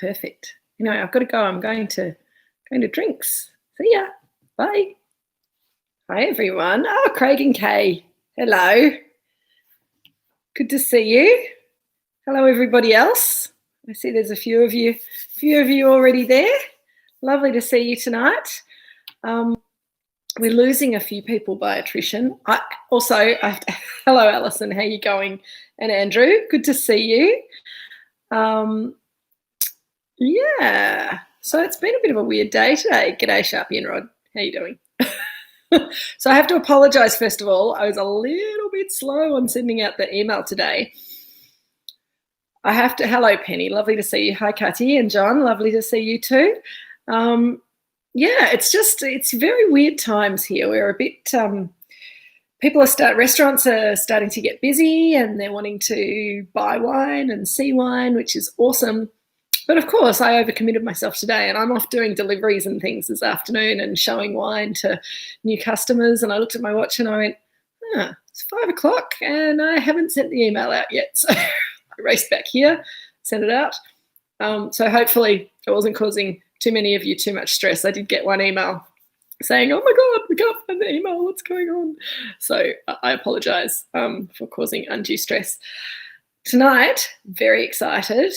perfect. Anyway, I've got to go. I'm going to drinks. See ya. Bye. Hi, everyone. Oh, Craig and Kay. Hello. Good to see you. Hello, everybody else. I see there's a few of you already there. Lovely to see you tonight. We're losing a few people by attrition. Hello, Alison. How you going? And Andrew, good to see you. Yeah. So it's been a bit of a weird day today. G'day, Sharpie and Rod. How you doing? So I have to apologise, first of all. I was a little bit slow on sending out the email today. Hello, Penny. Lovely to see you. Hi, Cathy and John. Lovely to see you too. Yeah, it's very weird times here. We're a bit, restaurants are starting to get busy and they're wanting to buy wine and see wine, which is awesome. But of course, I overcommitted myself today and I'm off doing deliveries and things this afternoon and showing wine to new customers. And I looked at my watch and I went, it's 5 o'clock and I haven't sent the email out yet. So I raced back here, sent it out. So hopefully it wasn't causing too many of you too much stress. I did get one email saying, oh my God, we can't find the email, what's going on? So I apologise for causing undue stress. Tonight, very excited,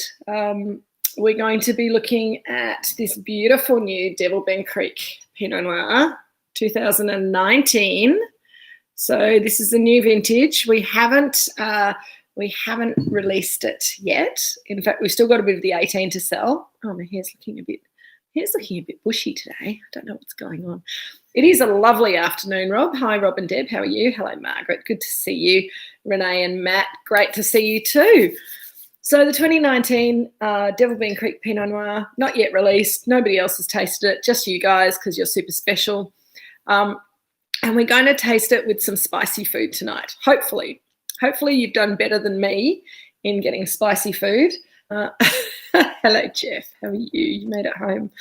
we're going to be looking at this beautiful new Devil Ben Creek Pinot Noir 2019. So this is a new vintage. We haven't released it yet. In fact, we've still got a bit of the 18 to sell. Oh, my hair's looking a bit bushy today. I don't know what's going on. It is a lovely afternoon, Rob. Hi, Rob and Deb. How are you? Hello, Margaret. Good to see you. Renee and Matt, great to see you too. So the 2019 Devil Ben Creek Pinot Noir, not yet released. Nobody else has tasted it, just you guys because you're super special. And we're going to taste it with some spicy food tonight, hopefully. Hopefully you've done better than me in getting spicy food. Hello, Jeff. How are you? You made it home.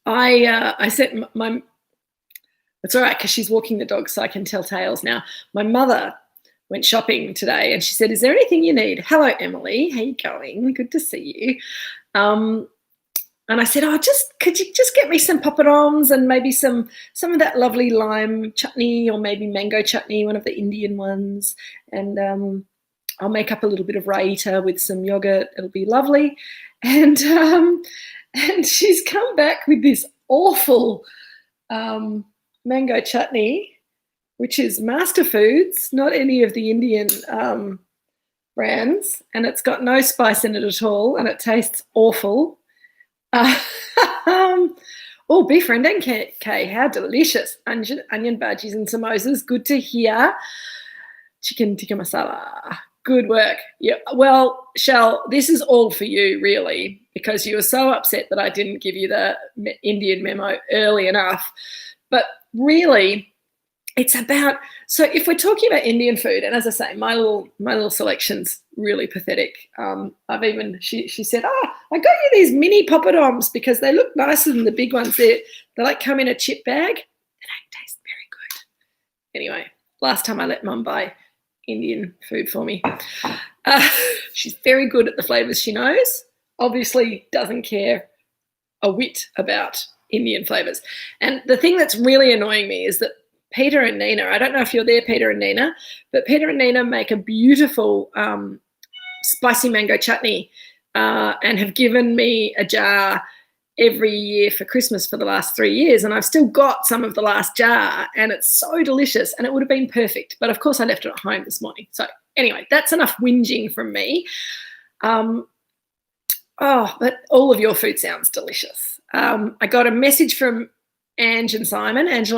I said my. It's all right because she's walking the dog, so I can tell tales now. My mother went shopping today, and she said, "Is there anything you need?" Hello, Emily. How you going? Good to see you. And I said, could you just get me some poppadoms and maybe some of that lovely lime chutney or maybe mango chutney, one of the Indian ones, and I'll make up a little bit of raita with some yogurt. It'll be lovely. And she's come back with this awful mango chutney, which is Master Foods, not any of the Indian brands, and it's got no spice in it at all, and it tastes awful. Beef rendang, Kay, how delicious. Onion bhajis and samosas, good to hear. Chicken tikka masala, good work. Yeah, well, Shell, this is all for you, really, because you were so upset that I didn't give you the Indian memo early enough. But really, it's about, so if we're talking about Indian food, and as I say, my little selection's really pathetic. She said, I got you these mini poppadoms because they look nicer than the big ones. They like come in a chip bag. They don't taste very good. Anyway, last time I let Mum buy Indian food for me. She's very good at the flavours she knows. Obviously doesn't care a whit about Indian flavours. And the thing that's really annoying me is that Peter and Nina, I don't know if you're there, Peter and Nina, but Peter and Nina make a beautiful spicy mango chutney and have given me a jar every year for Christmas for the last 3 years, and I've still got some of the last jar, and it's so delicious, and it would have been perfect. But, of course, I left it at home this morning. So, anyway, that's enough whinging from me. But all of your food sounds delicious. I got a message from Angela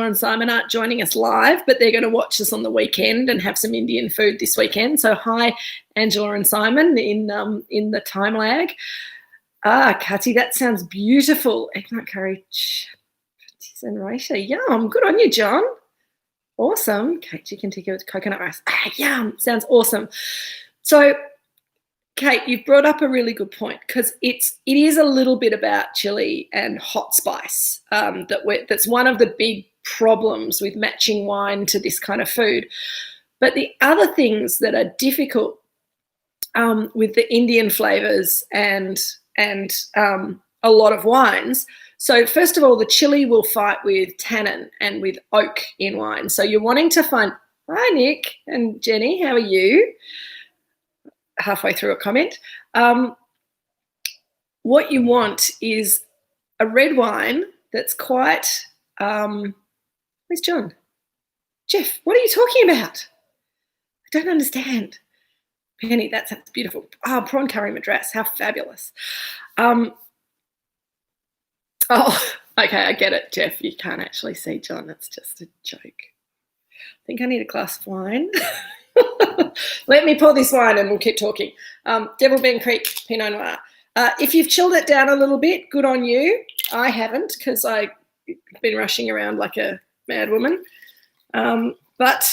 and Simon aren't joining us live, but they're going to watch us on the weekend and have some Indian food this weekend. So hi, Angela and Simon in the time lag. Kati, that sounds beautiful. Eggplant curry, cheese and raita. Yum. Good on you, John. Awesome. Kate, chicken tikka with coconut rice. Yum. Sounds awesome. So, Kate, you've brought up a really good point because it is a little bit about chili and hot spice. That's one of the big problems with matching wine to this kind of food. But the other things that are difficult with the Indian flavours and a lot of wines. So first of all, the chili will fight with tannin and with oak in wine. So you're wanting to find, hi Nick and Jenny, how are you? Halfway through a comment. What you want is a red wine that's quite, where's John? Jeff, what are you talking about? I don't understand. Penny, that's beautiful. Oh, prawn curry madras, how fabulous. Oh, okay, I get it, Jeff. You can't actually see John. That's just a joke. I think I need a glass of wine. Let me pour this wine and we'll keep talking. Devil Bean Creek Pinot Noir. If you've chilled it down a little bit, good on you. I haven't because I've been rushing around like a mad woman. But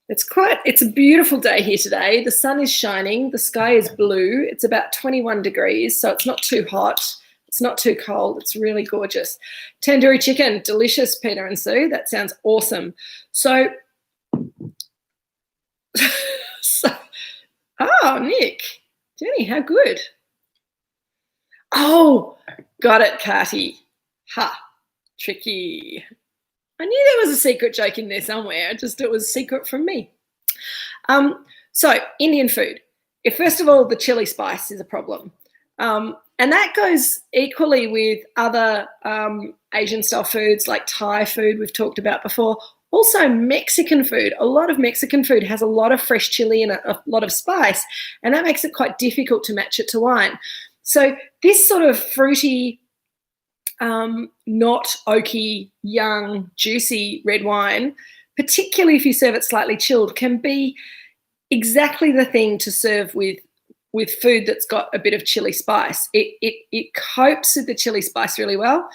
it's a beautiful day here today. The sun is shining. The sky is blue. It's about 21 degrees, so it's not too hot. It's not too cold. It's really gorgeous. Tandoori chicken, delicious, Peter and Sue. That sounds awesome. So oh, Nick, Jenny, how good. Oh, got it, Carty. Ha, tricky. I knew there was a secret joke in there somewhere. It was secret from me. So Indian food. First of all, the chili spice is a problem. And that goes equally with other Asian style foods like Thai food we've talked about before. Also Mexican food. A lot of Mexican food has a lot of fresh chili and a lot of spice, and that makes it quite difficult to match it to wine. So this sort of fruity, not oaky, young, juicy red wine, particularly if you serve it slightly chilled, can be exactly the thing to serve with food that's got a bit of chili spice. It copes with the chili spice really well.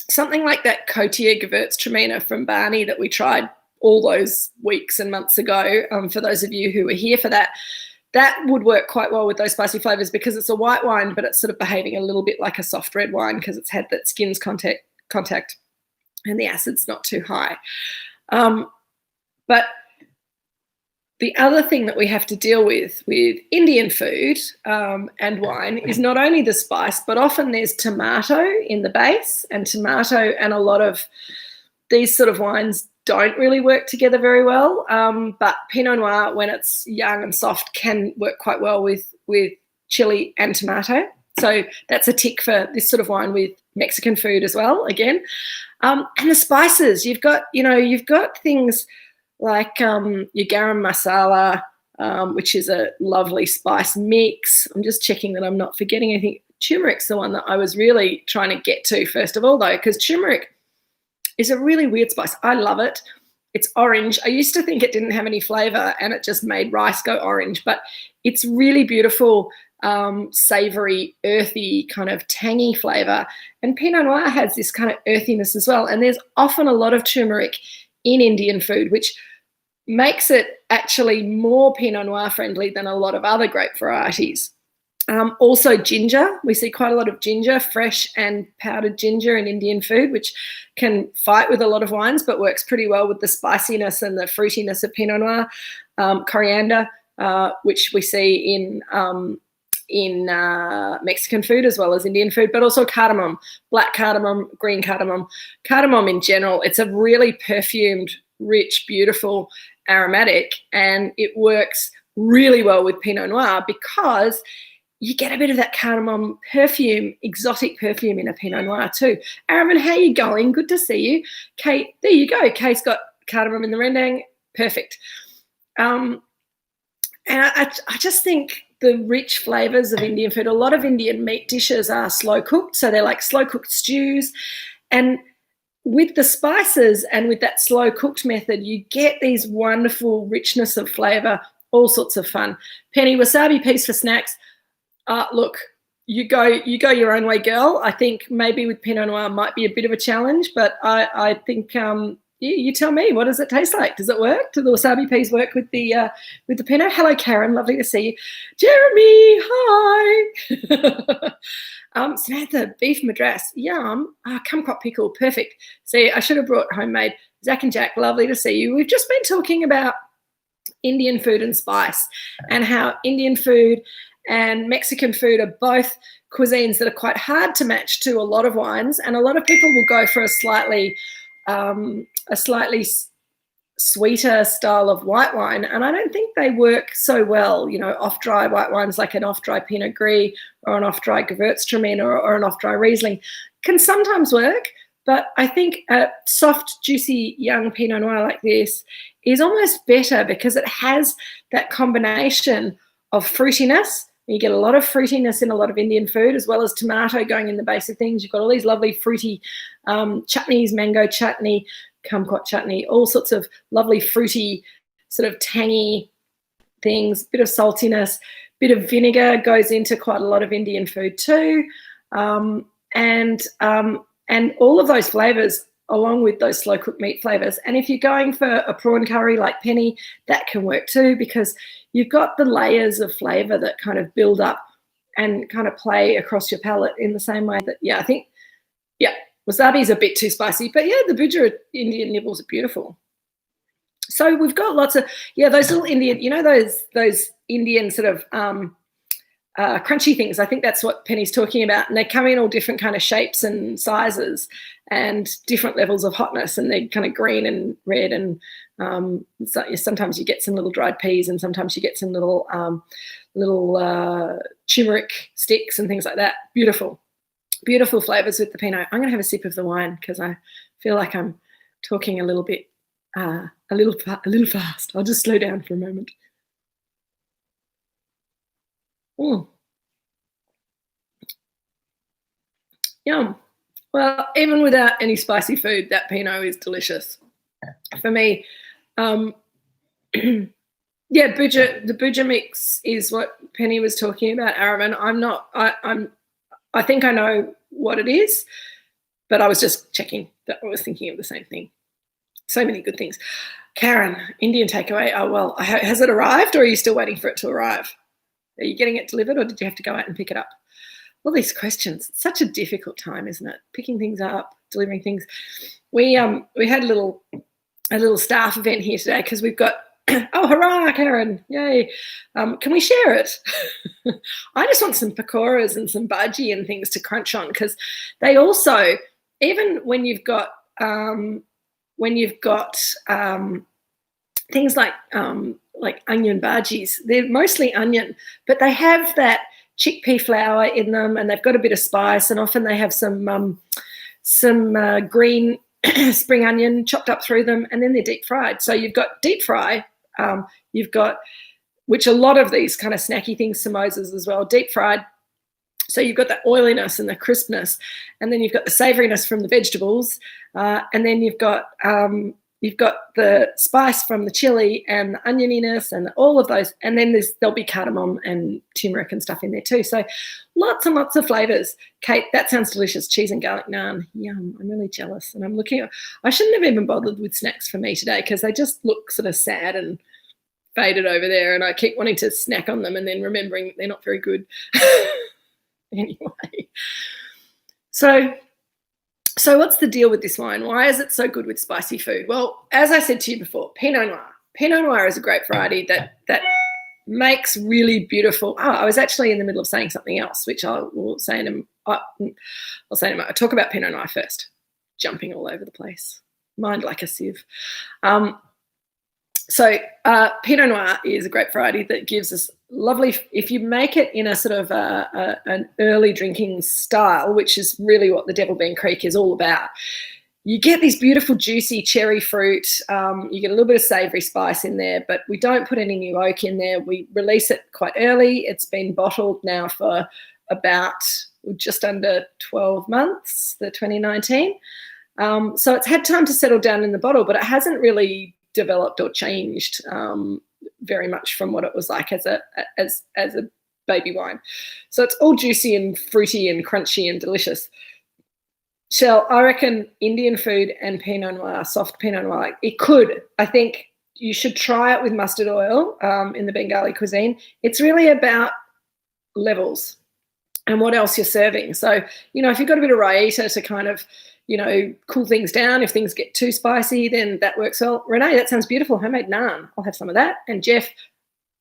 Something like that Cotier Gewürztraminer from Barney that we tried all those weeks and months ago, for those of you who were here for that, that would work quite well with those spicy flavours because it's a white wine, but it's sort of behaving a little bit like a soft red wine because it's had that skin's contact and the acid's not too high. But the other thing that we have to deal with Indian food and wine is not only the spice, but often there's tomato in the base, and tomato and a lot of these sort of wines don't really work together very well. But Pinot Noir, when it's young and soft, can work quite well with chili and tomato. So that's a tick for this sort of wine with Mexican food as well, again. And the spices, you've got things like your garam masala, which is a lovely spice mix. I'm just checking that I'm not forgetting anything. Turmeric's the one that I was really trying to get to first of all, though, because turmeric is a really weird spice. I love it. It's orange. I used to think it didn't have any flavour and it just made rice go orange, but it's really beautiful, savoury, earthy, kind of tangy flavour. And Pinot Noir has this kind of earthiness as well. And there's often a lot of turmeric in Indian food, which makes it actually more Pinot Noir friendly than a lot of other grape varieties. Also ginger. We see quite a lot of ginger, fresh and powdered ginger in Indian food, which can fight with a lot of wines but works pretty well with the spiciness and the fruitiness of Pinot Noir. Coriander, which we see in Mexican food as well as Indian food, but also cardamom, black cardamom, green cardamom. Cardamom in general, it's a really perfumed, rich, beautiful aromatic, and it works really well with Pinot Noir because you get a bit of that cardamom perfume, exotic perfume in a Pinot Noir too. Araman, how are you going? Good to see you. Kate, there you go. Kate's got cardamom in the rendang. Perfect. And I just think the rich flavours of Indian food, a lot of Indian meat dishes are slow cooked. So they're like slow cooked stews. And with the spices and with that slow cooked method, you get these wonderful richness of flavour, all sorts of fun. Penny, wasabi peas for snacks. Look, you go your own way, girl. I think maybe with Pinot Noir might be a bit of a challenge, but I think you tell me, what does it taste like? Does it work? Do the wasabi peas work with the Pinot? Hello, Karen. Lovely to see you. Jeremy, hi. Samantha, beef madras. Yum. Kumquat pickle. Perfect. See, I should have brought homemade. Zach and Jack, lovely to see you. We've just been talking about Indian food and spice, and how Indian food and Mexican food are both cuisines that are quite hard to match to a lot of wines, and a lot of people will go for a slightly sweeter style of white wine, and I don't think they work so well. Off-dry white wines like an off-dry Pinot Gris or an off-dry Gewürztraminer or an off-dry Riesling can sometimes work, but I think a soft, juicy, young Pinot Noir like this is almost better because it has that combination of fruitiness. You get a lot of fruitiness in a lot of Indian food, as well as tomato going in the base of things. You've got all these lovely fruity chutneys, mango chutney, kumquat chutney, all sorts of lovely fruity, sort of tangy things, bit of saltiness, bit of vinegar goes into quite a lot of Indian food too. And all of those flavours along with those slow cooked meat flavours. And if you're going for a prawn curry like Penny, that can work too, because you've got the layers of flavour that kind of build up and kind of play across your palate in the same way that, I think, wasabi is a bit too spicy, but the Bhujra Indian nibbles are beautiful. So we've got lots of, those little Indian, those Indian sort of crunchy things. I think that's what Penny's talking about. And they come in all different kind of shapes and sizes and different levels of hotness, and they're kind of green and red. And so sometimes you get some little dried peas, and sometimes you get some little turmeric sticks and things like that. Beautiful, beautiful flavors with the Pinot. I'm going to have a sip of the wine because I feel like I'm talking a little bit, a little fast. I'll just slow down for a moment. Yum. Well, even without any spicy food, that Pinot is delicious. For me, the Bhujra mix is what Penny was talking about, Araman. I think I know what it is, but I was just checking that I was thinking of the same thing. So many good things. Karen, Indian takeaway. Oh, well, has it arrived, or are you still waiting for it to arrive? Are you getting it delivered, or did you have to go out and pick it up? All these questions. It's such a difficult time, isn't it? Picking things up, delivering things. We had a little staff event here today because we've got oh, hurrah, Karen, yay. Can we share it? I just want some pakoras and some bhaji and things to crunch on, because they also, even when you've got things like onion bhajis, they're mostly onion, but they have that chickpea flour in them, and they've got a bit of spice, and often they have some green spring onion chopped up through them, and then they're deep fried. So you've got deep fry, you've got, which a lot of these kind of snacky things, samosas as well, deep fried. So you've got that oiliness and the crispness, and then you've got the savouriness from the vegetables, and then you've got the spice from the chili and the onioniness and all of those, and then there'll be cardamom and turmeric and stuff in there too. So lots and lots of flavours. Kate, that sounds delicious. Cheese and garlic naan. Yum. I'm really jealous. And I'm looking, I shouldn't have even bothered with snacks for me today, because they just look sort of sad and faded over there, and I keep wanting to snack on them and then remembering they're not very good. Anyway. So what's the deal with this wine? Why is it so good with spicy food? Well, as I said to you before, Pinot Noir. Pinot Noir is a grape variety that makes really beautiful. Oh, I was actually in the middle of saying something else, which I'll say in a moment. I'll talk about Pinot Noir first. Jumping all over the place. Mind like a sieve. So Pinot Noir is a grape variety that gives us lovely, if you make it in a sort of an early drinking style, which is really what the Devil Bean Creek is all about, you get these beautiful juicy cherry fruit. You get a little bit of savoury spice in there, but we don't put any new oak in there. We release it quite early. It's been bottled now for about just under 12 months, the 2019. So it's had time to settle down in the bottle, but it hasn't really developed or changed very much from what it was like as a baby wine. So it's all juicy and fruity and crunchy and delicious. Shell, I reckon Indian food and Pinot Noir, soft Pinot Noir, it could. I think you should try it with mustard oil in the Bengali cuisine. It's really about levels and what else you're serving. So, if you've got a bit of raita to kind of cool things down. If things get too spicy, then that works well. Renee, that sounds beautiful. Homemade naan. I'll have some of that. And Jeff,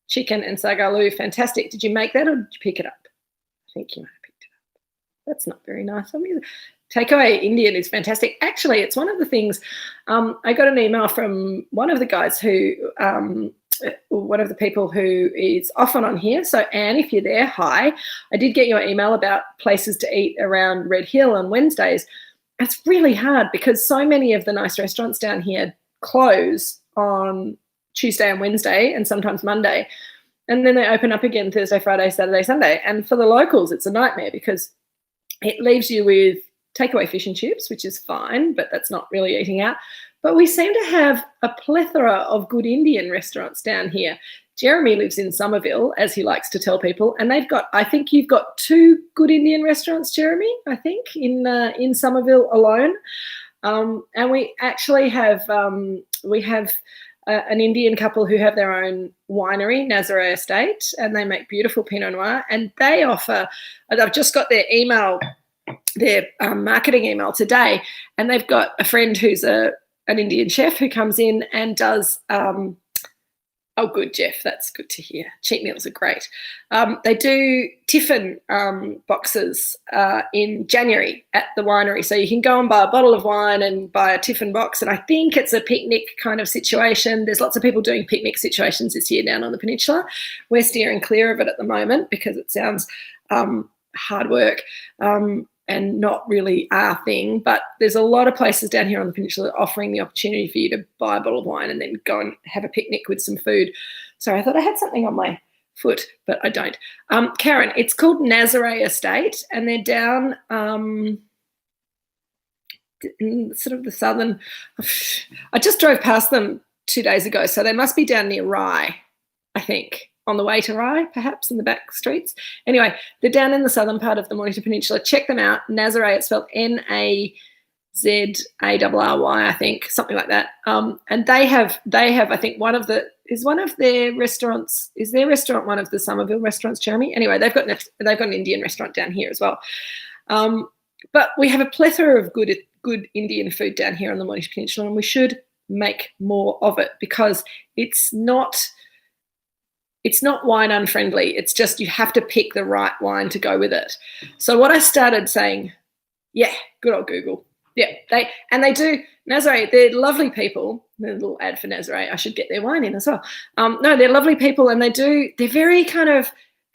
chicken and sagaloo, fantastic. Did you make that or did you pick it up? I think you might have picked it up. That's not very nice. Takeaway Indian is fantastic. Actually, it's one of the things. I got an email from one of the guys who, one of the people who is often on here. So, Anne, if you're there, hi. I did get your email about places to eat around Red Hill on Wednesdays. It's really hard because so many of the nice restaurants down here close on Tuesday and Wednesday and sometimes Monday. And then they open up again Thursday, Friday, Saturday, Sunday. And for the locals, it's a nightmare because it leaves you with takeaway fish and chips, which is fine, but that's not really eating out. But we seem to have a plethora of good Indian restaurants down here. Jeremy lives in Somerville, as he likes to tell people, and I think you've got 2 good Indian restaurants, Jeremy, I think, in Somerville alone. And we actually have, an Indian couple who have their own winery, Moorooduc Estate, and they make beautiful Pinot Noir, and they offer, I've just got their email, their marketing email today, and they've got a friend who's an Indian chef who comes in and does oh, good, Jeff, that's good to hear. Cheap meals are great. They do tiffin boxes in January at the winery, so you can go and buy a bottle of wine and buy a tiffin box, and I think it's a picnic kind of situation. There's lots of people doing picnic situations this year down on the peninsula. We're steering clear of it at the moment because it sounds hard work and not really our thing, but there's a lot of places down here on the peninsula offering the opportunity for you to buy a bottle of wine and then go and have a picnic with some food. Sorry, I thought I had something on my foot, but I don't. Karen, it's called Moorooduc Estate, and they're down in sort of the southern. I just drove past them 2 days ago, so they must be down near Rye, I think. On the way to Rye, perhaps, in the back streets. Anyway, they're down in the southern part of the Mornington Peninsula. Check them out. Moorooduc, it's spelled Nazarry, I think, something like that. And they have, I think, one of their restaurants, is their restaurant one of the Somerville restaurants, Jeremy? Anyway, they've got an Indian restaurant down here as well. But we have a plethora of good Indian food down here on the Mornington Peninsula, and we should make more of it because it's not wine unfriendly. It's just you have to pick the right wine to go with it. So what I started saying, yeah, good old Google. Yeah, they do. Nazaré, they're lovely people. There's a little ad for Nazaré. I should get their wine in as well. No, they're lovely people, and they're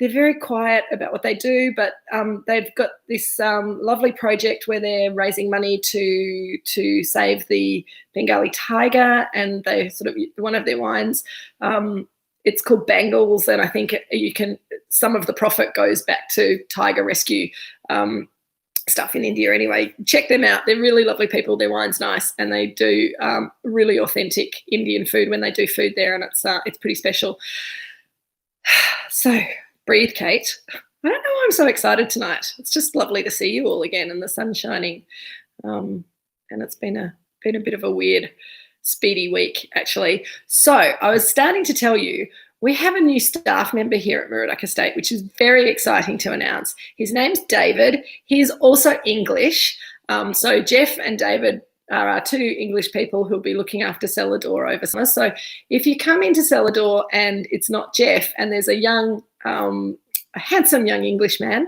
very quiet about what they do, but they've got this lovely project where they're raising money to save the Bengali tiger, and they sort of, one of their wines, it's called Bangles, and I think some of the profit goes back to tiger rescue stuff in India. Anyway, check them out. They're really lovely people. Their wine's nice, and they do really authentic Indian food when they do food there, and it's pretty special. So breathe, Kate. I don't know why I'm so excited tonight. It's just lovely to see you all again, and the sun's shining. And it's been a bit of a weird, speedy week, actually. So I was starting to tell you, we have a new staff member here at Moorooduc Estate, which is very exciting to announce. His name's David. He's also English. So Jeff and David are our 2 English people who'll be looking after Cellar Door over summer. So if you come into Cellar Door and it's not Jeff, and there's a handsome young English man,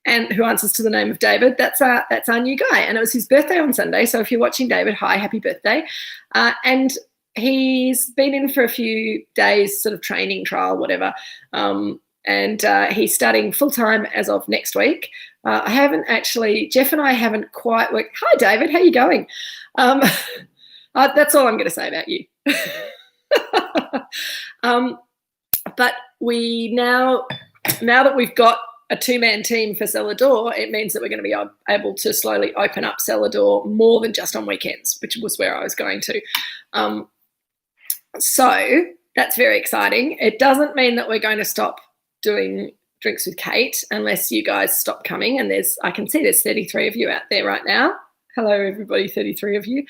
and who answers to the name of David, that's our new guy. And it was his birthday on Sunday. So if you're watching, David, hi, happy birthday. And he's been in for a few days, sort of training, trial, whatever. And he's starting full-time as of next week. Jeff and I haven't quite worked. Hi, David, how you going? That's all I'm going to say about you. But we now that we've got a 2-man team for Cellar Door, it means that we're going to be able to slowly open up Cellar Door more than just on weekends, which was where I was going to. So that's very exciting. It doesn't mean that we're going to stop doing drinks with Kate unless you guys stop coming. And I can see there's 33 of you out there right now. Hello, everybody, 33 of you.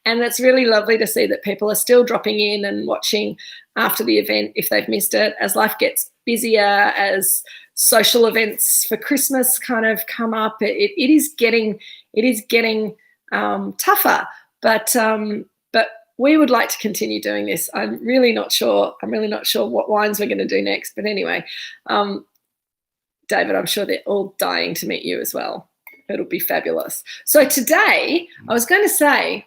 And it's really lovely to see that people are still dropping in and watching after the event if they've missed it. As life gets busier, as social events for Christmas kind of come up, it is getting it is getting tougher. But we would like to continue doing this. I'm really not sure what wines we're going to do next. But anyway, David, I'm sure they're all dying to meet you as well. It'll be fabulous. So today, I was going to say,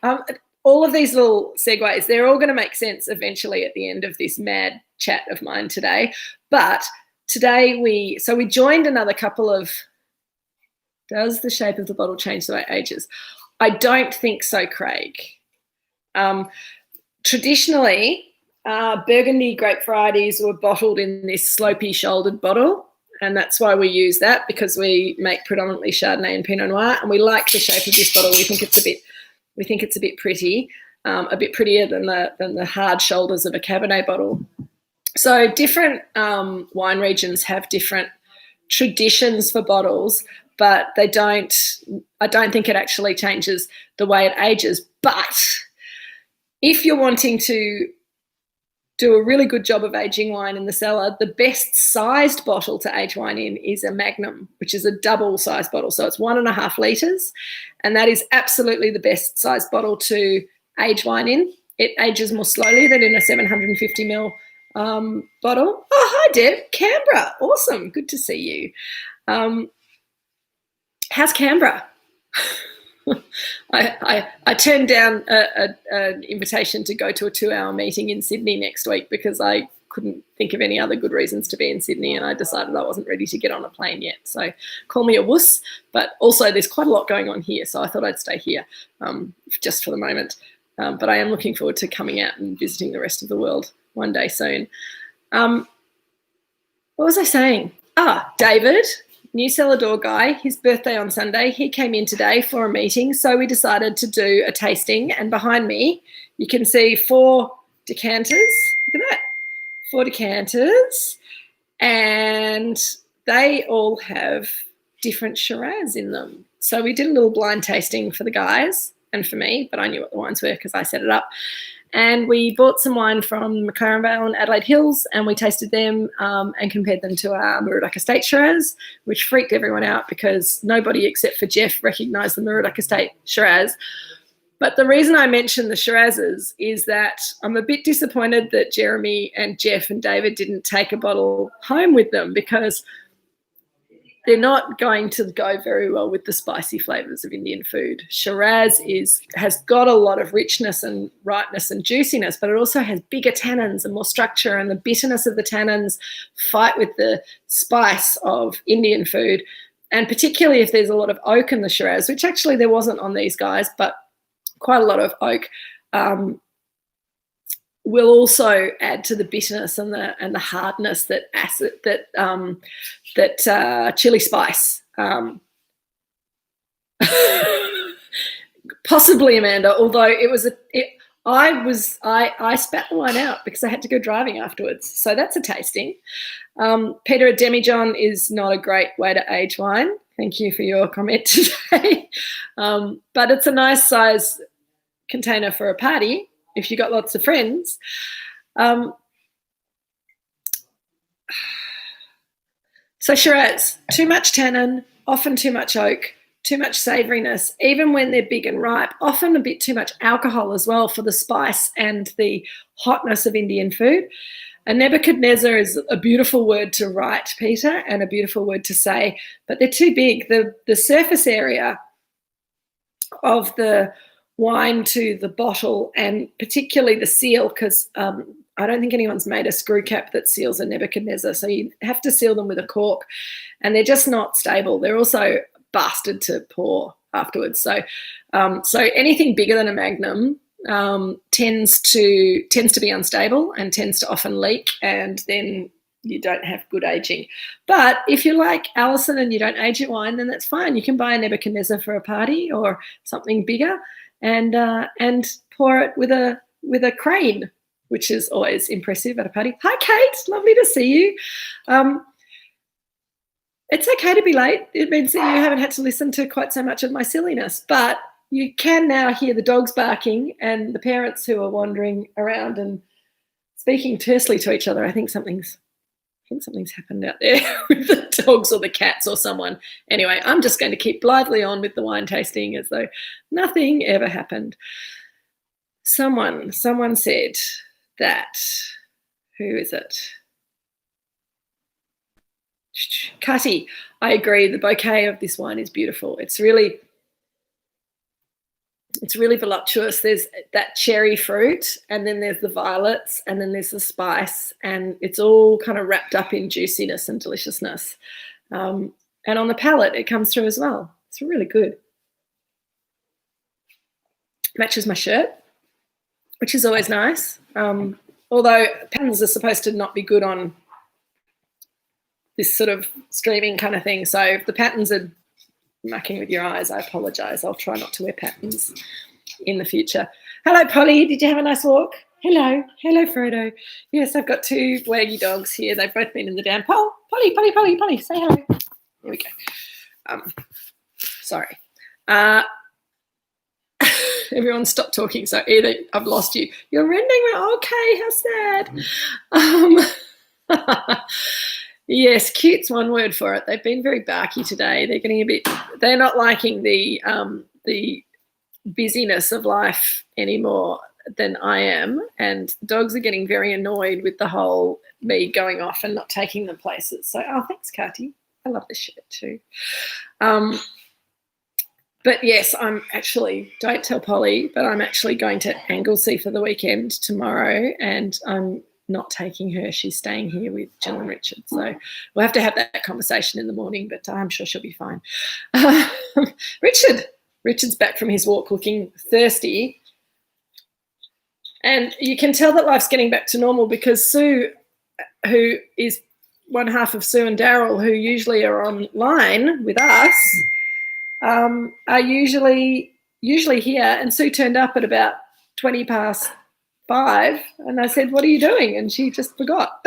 all of these little segues, they're all going to make sense eventually at the end of this mad chat of mine today. But today we joined another couple of, does the shape of the bottle change the way it ages? I don't think so, Craig. Traditionally, Burgundy grape varieties were bottled in this slopey shouldered bottle, and that's why we use that, because we make predominantly Chardonnay and Pinot Noir, and we like the shape of this bottle. We think it's a bit pretty, a bit prettier than the hard shoulders of a Cabernet bottle. So different wine regions have different traditions for bottles, but I don't think it actually changes the way it ages. But if you're wanting to do a really good job of aging wine in the cellar, the best sized bottle to age wine in is a Magnum, which is a double sized bottle. So it's 1.5 litres, and that is absolutely the best sized bottle to age wine in. It ages more slowly than in a 750 ml bottle. Oh, hi, Deb. Canberra. Awesome. Good to see you. How's Canberra? I turned down an invitation to go to a 2-hour meeting in Sydney next week because I couldn't think of any other good reasons to be in Sydney, and I decided I wasn't ready to get on a plane yet. So call me a wuss, but also there's quite a lot going on here, so I thought I'd stay here just for the moment. But I am looking forward to coming out and visiting the rest of the world one day soon. What was I saying? David, new cellar door guy, his birthday on Sunday. He came in today for a meeting, so we decided to do a tasting. And behind me, you can see 4 decanters. Look at that, 4 decanters, and they all have different Shiraz in them. So we did a little blind tasting for the guys and for me, but I knew what the wines were because I set it up. And we bought some wine from McLaren Vale and Adelaide Hills, and we tasted them and compared them to our Moorooduc Estate Shiraz, which freaked everyone out because nobody except for Jeff recognised the Moorooduc Estate Shiraz. But the reason I mention the Shirazes is that I'm a bit disappointed that Jeremy and Jeff and David didn't take a bottle home with them, because they're not going to go very well with the spicy flavours of Indian food. Shiraz has got a lot of richness and ripeness and juiciness, but it also has bigger tannins and more structure, and the bitterness of the tannins fight with the spice of Indian food. And particularly if there's a lot of oak in the Shiraz, which actually there wasn't on these guys, but quite a lot of oak, will also add to the bitterness and the hardness that chili spice. Possibly, Amanda. Although I spat the wine out because I had to go driving afterwards. So that's a tasting. Peter, a demijohn is not a great way to age wine. Thank you for your comment today. But it's a nice size container for a party if you've got lots of friends. So Shiraz, too much tannin, often too much oak, too much savouriness, even when they're big and ripe, often a bit too much alcohol as well for the spice and the hotness of Indian food. A Nebuchadnezzar is a beautiful word to write, Peter, and a beautiful word to say, but they're too big. The surface area of the wine to the bottle, and particularly the seal, because I don't think anyone's made a screw cap that seals a Nebuchadnezzar, so you have to seal them with a cork, and they're just not stable. They're also bastard to pour afterwards. So anything bigger than a Magnum tends to be unstable and tends to often leak, and then you don't have good aging. But if you like Alison and you don't age your wine, then that's fine. You can buy a Nebuchadnezzar for a party or something bigger, and pour it with a crane, which is always impressive at a party. Hi, Kate. Lovely to see you. It's okay to be late. It means that you haven't had to listen to quite so much of my silliness, but you can now hear the dogs barking and the parents who are wandering around and speaking tersely to each other. I think something's think something's happened out there with the dogs or the cats or someone. Anyway, I'm just going to keep blithely on with the wine tasting as though nothing ever happened. Someone said that, who is it? Cutty, I agree. The bouquet of this wine is beautiful. It's really voluptuous. There's that cherry fruit, and then there's the violets, and then there's the spice, and it's all kind of wrapped up in juiciness and deliciousness. And on the palate, it comes through as well. It's really good. Matches my shirt, which is always nice. Although patterns are supposed to not be good on this sort of streaming kind of thing. So if the patterns are mucking with your eyes, I apologise. I'll try not to wear patterns in the future. Hello, Polly. Did you have a nice walk? Hello. Hello, Frodo. Yes, I've got two waggy dogs here. They've both been in the dam. Polly, say hello. There we go. Sorry. Everyone stop talking. So either I've lost you. You're rending. Okay, how sad. Yes, cute's one word for it. They've been very barky today. They're getting a bit. They're not liking the busyness of life anymore than I am, and dogs are getting very annoyed with the whole me going off and not taking them places. So, thanks, Kati. I love this shirt too. But yes, I'm actually, don't tell Polly, but I'm actually going to Anglesey for the weekend tomorrow, and I'm not taking her. She's staying here with Jill and Richard. So we'll have to have that conversation in the morning, but I'm sure she'll be fine. Richard's back from his walk looking thirsty. And you can tell that life's getting back to normal because Sue, who is one half of Sue and Daryl, who usually are online with us, are usually here. And Sue turned up at about 20 past 5, and I said, "What are you doing?" And she just forgot.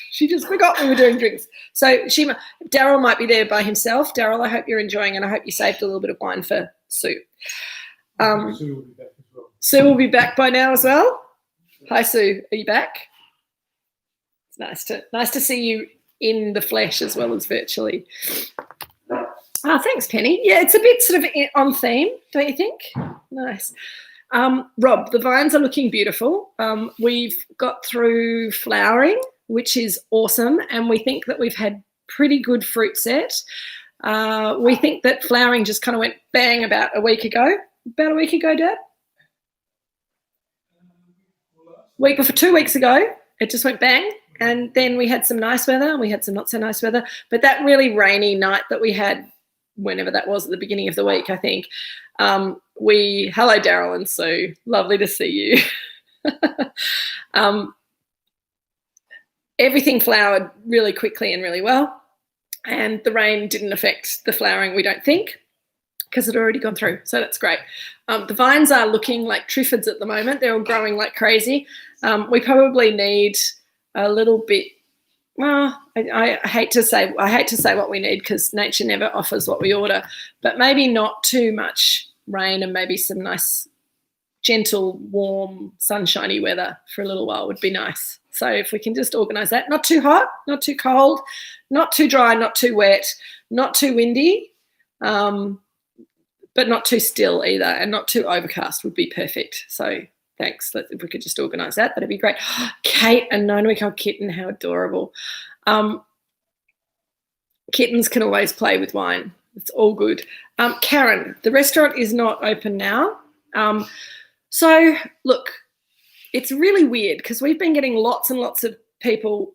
She just forgot we were doing drinks. So Daryl might be there by himself. Daryl, I hope you're enjoying, and I hope you saved a little bit of wine for Sue. Sue will be back as well. Sue will be back by now as well. Hi, Sue. Are you back? It's nice to see you in the flesh as well as virtually. Thanks, Penny. Yeah, it's a bit sort of on theme, don't you think? Nice. Rob, the vines are looking beautiful. We've got through flowering, which is awesome, and we think that we've had pretty good fruit set. We think that flowering just kind of went bang about a week ago. About a week ago, Dad? 2 weeks ago, it just went bang, and then we had some nice weather and we had some not so nice weather. But that really rainy night that we had, whenever that was at the beginning of the week, I think, hello, Daryl and Sue. Lovely to see you. Everything flowered really quickly and really well, and the rain didn't affect the flowering, we don't think, because it had already gone through. So that's great. The vines are looking like triffids at the moment. They're all growing like crazy. We probably need a little bit. Well, I hate to say what we need because nature never offers what we order, but maybe not too much rain and maybe some nice, gentle, warm, sunshiny weather for a little while would be nice. So if we can just organise that, not too hot, not too cold, not too dry, not too wet, not too windy, but not too still either, and not too overcast would be perfect. So thanks. If we could just organise that, that'd be great. Kate, a 9-week-old kitten, how adorable. Kittens can always play with wine. It's all good. Karen, the restaurant is not open now. So, look, it's really weird because we've been getting lots and lots of people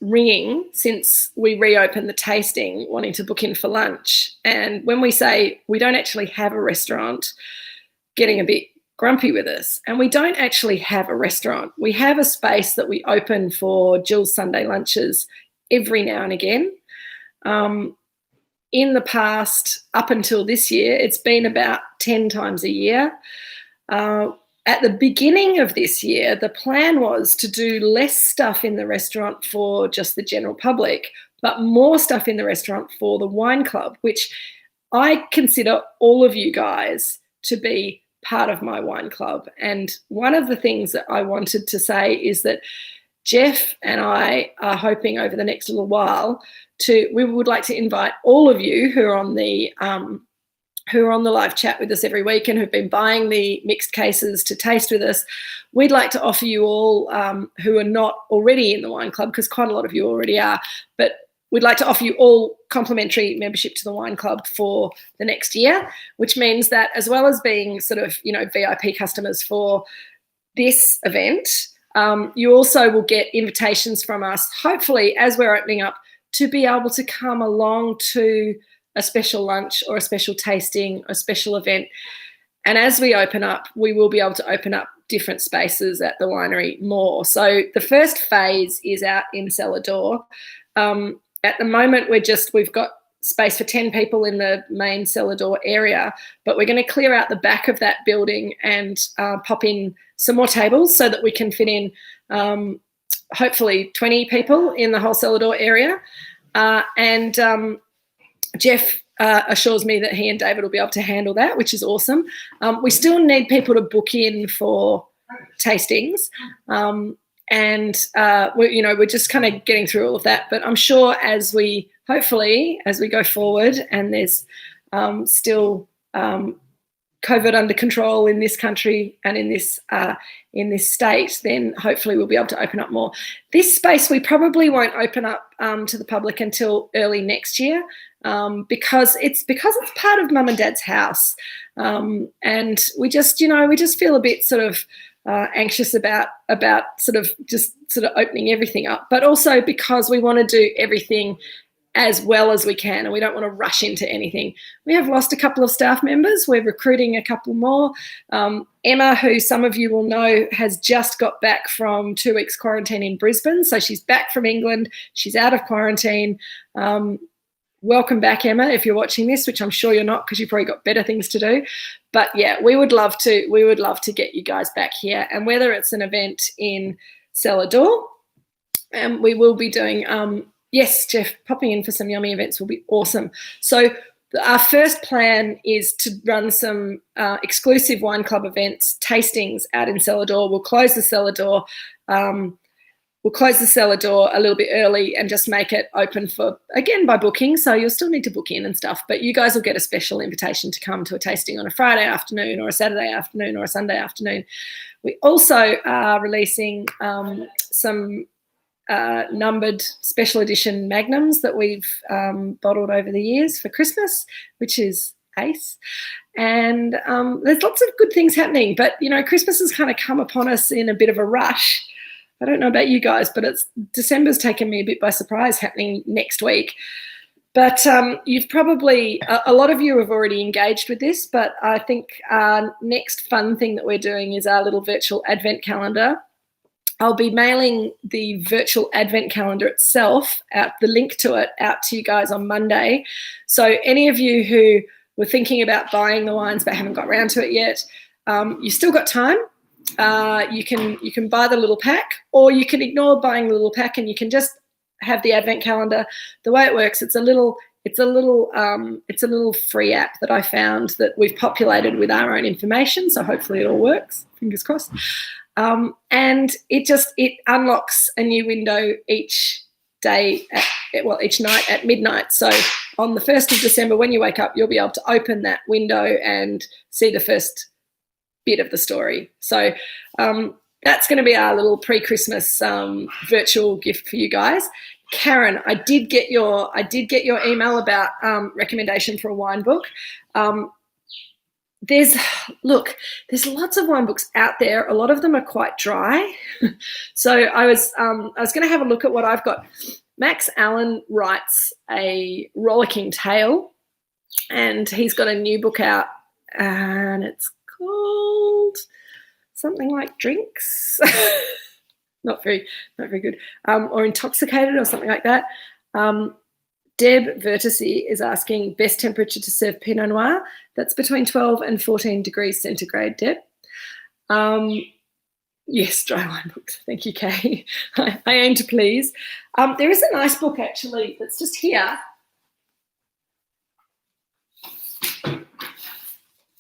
ringing since we reopened the tasting, wanting to book in for lunch. And when we say we don't actually have a restaurant, getting a bit grumpy with us. And we don't actually have a restaurant. We have a space that we open for Jill's Sunday lunches every now and again. In the past, up until this year, it's been about 10 times a year. At the beginning of this year, the plan was to do less stuff in the restaurant for just the general public, but more stuff in the restaurant for the wine club, which I consider all of you guys to be part of my wine club. And one of the things that I wanted to say is that Jeff and I are hoping over the next little while we would like to invite all of you who are on the live chat with us every week and who've been buying the mixed cases to taste with us. We'd like to offer you all who are not already in the wine club, because quite a lot of you already are, but we'd like to offer you all complimentary membership to the wine club for the next year, which means that as well as being sort of, VIP customers for this event, you also will get invitations from us, hopefully as we're opening up, to be able to come along to a special lunch or a special tasting, a special event. And as we open up, we will be able to open up different spaces at the winery more. So the first phase is out in cellar door. At the moment, we've got space for 10 people in the main cellar door area, but we're going to clear out the back of that building and pop in some more tables so that we can fit in hopefully 20 people in the whole cellar door area. And Jeff assures me that he and David will be able to handle that, which is awesome. We still need people to book in for tastings. We're just kind of getting through all of that. But I'm sure as we go forward and there's still COVID under control in this country and in this state, then hopefully we'll be able to open up more. This space we probably won't open up to the public until early next year, because it's part of Mum and Dad's house, and we just feel a bit sort of anxious about sort of opening everything up, but also because we want to do everything as well as we can, and we don't want to rush into anything. We have lost a couple of staff members. We're recruiting a couple more. Emma, who some of you will know, has just got back from 2 weeks quarantine in Brisbane. So she's back from England. She's out of quarantine. Welcome back, Emma, if you're watching this, which I'm sure you're not because you've probably got better things to do. But yeah, we would love to get you guys back here. And whether it's an event in cellar door, and we will be doing yes, Jeff, popping in for some yummy events will be awesome. So our first plan is to run some exclusive wine club events, tastings out in cellar door. We'll close the cellar door. We'll close the cellar door a little bit early and just make it open for, again, by booking. So you'll still need to book in and stuff, but you guys will get a special invitation to come to a tasting on a Friday afternoon or a Saturday afternoon or a Sunday afternoon. We also are releasing some numbered special edition magnums that we've bottled over the years for Christmas, which is ace. And there's lots of good things happening, but Christmas has kind of come upon us in a bit of a rush. I don't know about you guys, but December's taken me a bit by surprise, happening next week. But you've probably, a lot of you have already engaged with this, but I think our next fun thing that we're doing is our little virtual advent calendar. I'll be mailing the virtual advent calendar itself, the link to it, out to you guys on Monday. So any of you who were thinking about buying the wines but haven't got around to it yet, you've still got time. You can buy the little pack, or you can ignore buying the little pack and you can just have the advent calendar. The way it works, it's a little free app that I found that we've populated with our own information. So hopefully it all works. Fingers crossed. And it unlocks a new window each night at midnight. So on the 1st of December, when you wake up, you'll be able to open that window and see the first bit of the story. So that's going to be our little pre-Christmas virtual gift for you guys. Karen, I did get your email about recommendation for a wine book. There's lots of wine books out there. A lot of them are quite dry. So I was going to have a look at what I've got. Max Allen writes a rollicking tale, and he's got a new book out, and it's called something like Drinks. not very good. Or Intoxicated or something like that. Deb Vertisi is asking best temperature to serve Pinot Noir. That's between 12 and 14 degrees centigrade, Deb. Yes, dry wine books. Thank you, Kay. I aim to please. There is a nice book, actually, that's just here.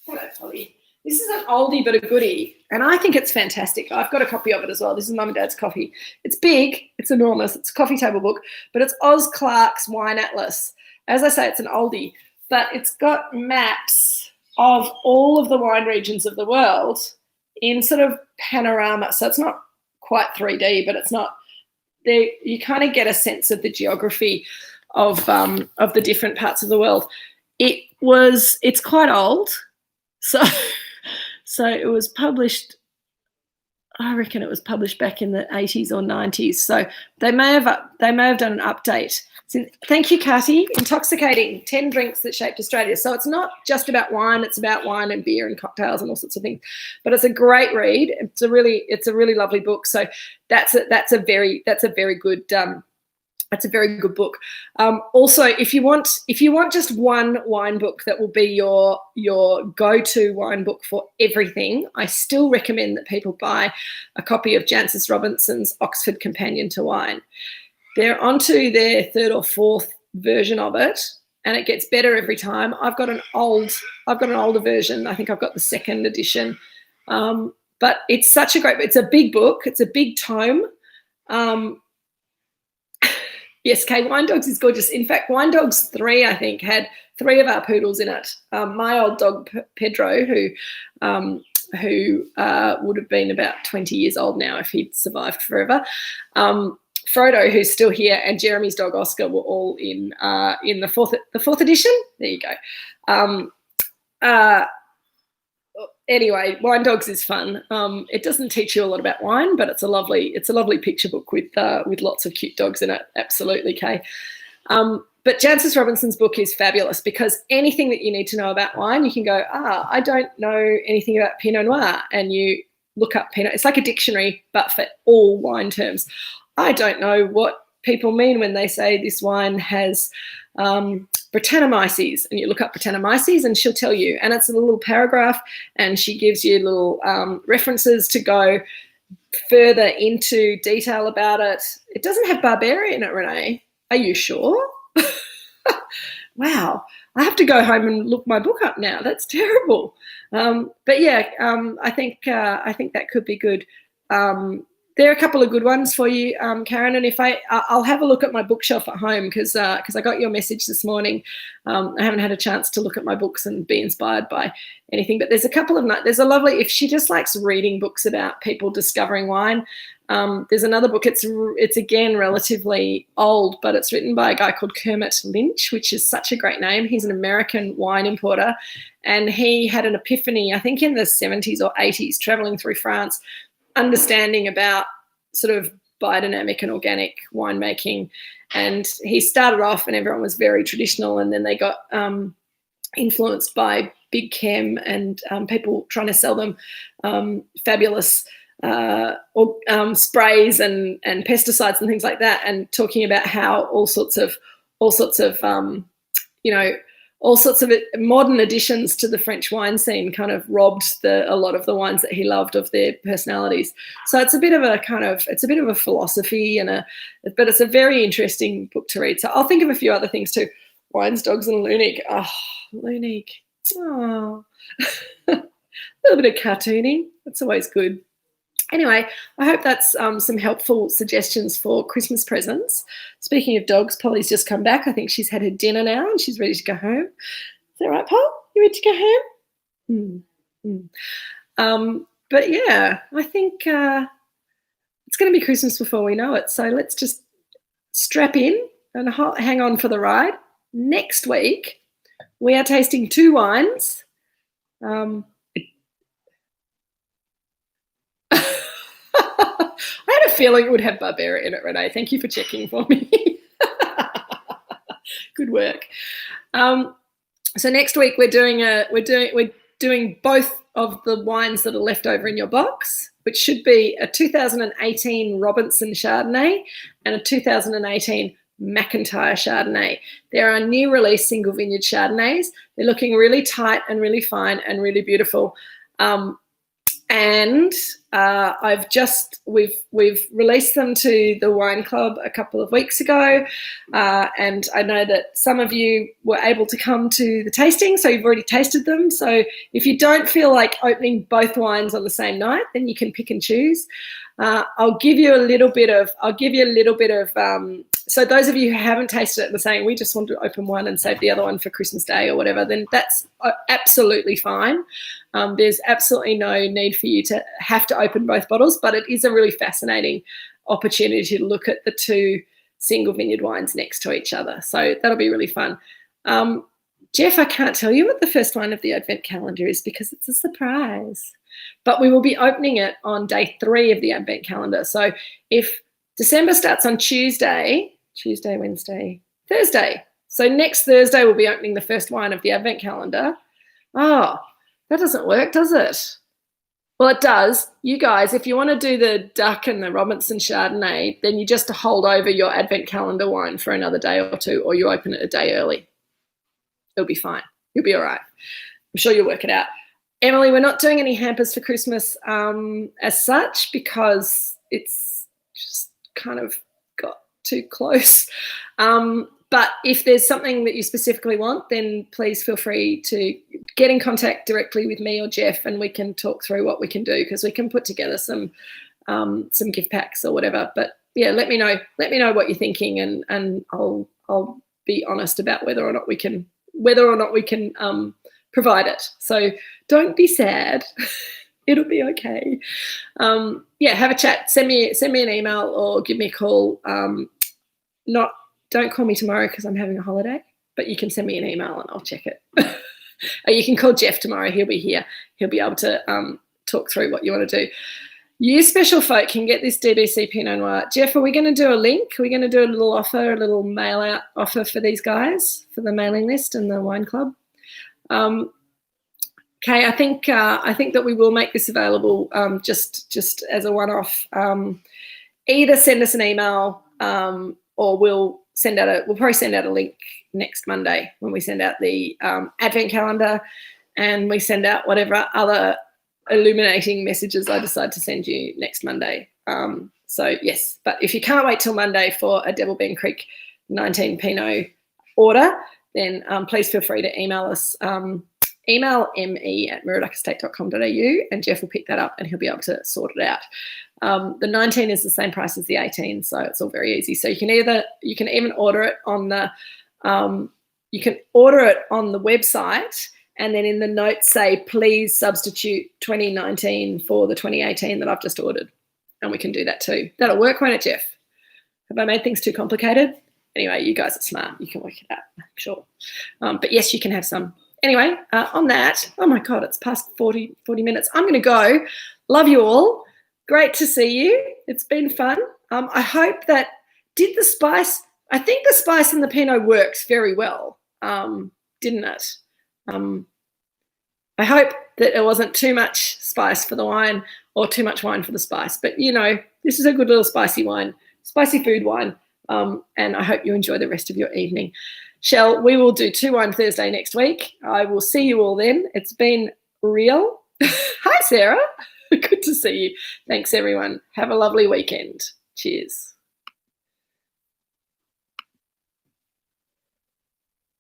Hello, Polly. This is an oldie but a goodie, and I think it's fantastic. I've got a copy of it as well. This is Mum and Dad's coffee. It's big, it's enormous, it's a coffee table book, but it's Oz Clarke's Wine Atlas. As I say, it's an oldie, but it's got maps of all of the wine regions of the world in sort of panorama. So it's not quite 3D, but it's not there. You kind of get a sense of the geography of the different parts of the world. It's quite old, so it was published, I reckon it was published back in the 80s or 90s. So they may have done an update. So, thank you, Cathy. Intoxicating, 10 drinks that shaped Australia. So it's not just about wine, it's about wine and beer and cocktails and all sorts of things. But it's a great read. It's a really lovely book. So that's a very good That's a very good book. Also, if you want just one wine book that will be your go-to wine book for everything, I still recommend that people buy a copy of Jancis Robinson's Oxford Companion to Wine. They're onto their third or fourth version of it, and it gets better every time. I've got an older version. I think I've got the second edition. But it's it's a big book. It's a big tome. Yes, Kay, Wine Dogs is gorgeous. In fact, Wine Dogs 3, I think, had 3 of our poodles in it. My old dog, Pedro, who would have been about 20 years old now if he'd survived forever. Frodo, who's still here, and Jeremy's dog, Oscar, were all in the fourth edition. There you go. Anyway, Wine Dogs is fun. It doesn't teach you a lot about wine, but it's a lovely picture book with lots of cute dogs in it. Absolutely, Kay. But Jancis Robinson's book is fabulous because anything that you need to know about wine, you can go, I don't know anything about Pinot Noir, and you look up Pinot. It's like a dictionary, but for all wine terms. I don't know what people mean when they say this wine has Brettanomyces, and you look up Brettanomyces and she'll tell you, and it's a little paragraph, and she gives you little references to go further into detail about it. It doesn't have Barberia in it, Renee. Are you sure? Wow, I have to go home and look my book up now. That's terrible. But yeah, I think that could be good. There are a couple of good ones for you, Karen, and I'll have a look at my bookshelf at home because I got your message this morning. I haven't had a chance to look at my books and be inspired by anything, but there's a lovely, if she just likes reading books about people discovering wine, there's another book. It's again relatively old, but it's written by a guy called Kermit Lynch, which is such a great name. He's an American wine importer, and he had an epiphany, I think in the 70s or 80s, traveling through France, understanding about sort of biodynamic and organic winemaking. And he started off and everyone was very traditional, and then they got influenced by big chem and people trying to sell them fabulous sprays and pesticides and things like that, and talking about how all sorts of modern additions to the French wine scene kind of robbed a lot of the wines that he loved of their personalities. So it's a bit of a philosophy but it's a very interesting book to read. So I'll think of a few other things too. Wines, Dogs and Lunig. Oh, Lunig. Oh, a little bit of cartooning. That's always good. Anyway, I hope that's some helpful suggestions for Christmas presents. Speaking of dogs, Polly's just come back. I think she's had her dinner now and she's ready to go home. Is that right, Paul? You ready to go home? But yeah, I think it's going to be Christmas before we know it. So let's just strap in and hang on for the ride. Next week, we are tasting 2 wines. I had a feeling it would have Barberia in it, Renee. Thank you for checking for me. Good work. So next week we're doing both of the wines that are left over in your box, which should be a 2018 Robinson Chardonnay and a 2018 McIntyre Chardonnay. There are new release single vineyard Chardonnays. They're looking really tight and really fine and really beautiful. and we've released them to the wine club a couple of weeks ago, and I know that some of you were able to come to the tasting, so you've already tasted them. So if you don't feel like opening both wines on the same night, then you can pick and choose. I'll give you a little bit of. So those of you who haven't tasted it and are saying we just want to open one and save the other one for Christmas Day or whatever, then that's absolutely fine. There's absolutely no need for you to have to open both bottles, but it is a really fascinating opportunity to look at the two single vineyard wines next to each other. So that'll be really fun. Jeff, I can't tell you what the first wine of the Advent calendar is because it's a surprise. But we will be opening it on day 3 of the Advent calendar. So if December starts on Tuesday, Wednesday, Thursday. So next Thursday we'll be opening the first wine of the Advent calendar. Oh, that doesn't work, does it? Well, it does. You guys, if you want to do the Duck and the Robinson Chardonnay, then you just hold over your Advent calendar wine for another day or two, or you open it a day early. It'll be fine. You'll be all right. I'm sure you'll work it out. Emily, we're not doing any hampers for Christmas as such because it's just kind of got too close. But if there's something that you specifically want, then please feel free to get in contact directly with me or Jeff, and we can talk through what we can do because we can put together some gift packs or whatever. But yeah, let me know what you're thinking, and I'll be honest about whether or not we can provide it. So don't be sad. It'll be okay. Yeah, have a chat. Send me an email or give me a call. Don't call me tomorrow because I'm having a holiday, but you can send me an email and I'll check it. Or you can call Jeff tomorrow. He'll be here. He'll be able to talk through what you want to do. You special folk can get this DBC Pinot Noir. Jeff, are we going to do a link? Are we going to do a little offer, a little mail out offer for these guys for the mailing list and the wine club? Okay, I think that we will make this available just as a one-off. Either send us an email or we'll probably send out a link next Monday when we send out the Advent calendar, and we send out whatever other illuminating messages I decide to send you next Monday. So yes, but if you can't wait till Monday for a Devil Bend Creek 19 Pinot order, then please feel free to email us. Email me@moorooducestate.com.au and Jeff will pick that up and he'll be able to sort it out. The 19 is the same price as the 18, so it's all very easy. So you can even order it on the website, and then in the notes say please substitute 2019 for the 2018 that I've just ordered, and we can do that too. That'll work, won't it, Jeff? Have I made things too complicated? Anyway, you guys are smart. You can work it out, I'm sure. But yes, you can have some. Anyway, on that, oh my God, it's past 40 minutes. I'm going to go. Love you all. Great to see you. It's been fun. I hope that I think the spice in the Pinot works very well, didn't it? I hope that it wasn't too much spice for the wine or too much wine for the spice. But, this is a good little spicy wine, spicy food wine, and I hope you enjoy the rest of your evening. Shell, we will do 2 Wine Thursday next week. I will see you all then. It's been real. Hi, Sarah. Good to see you. Thanks, everyone. Have a lovely weekend. Cheers.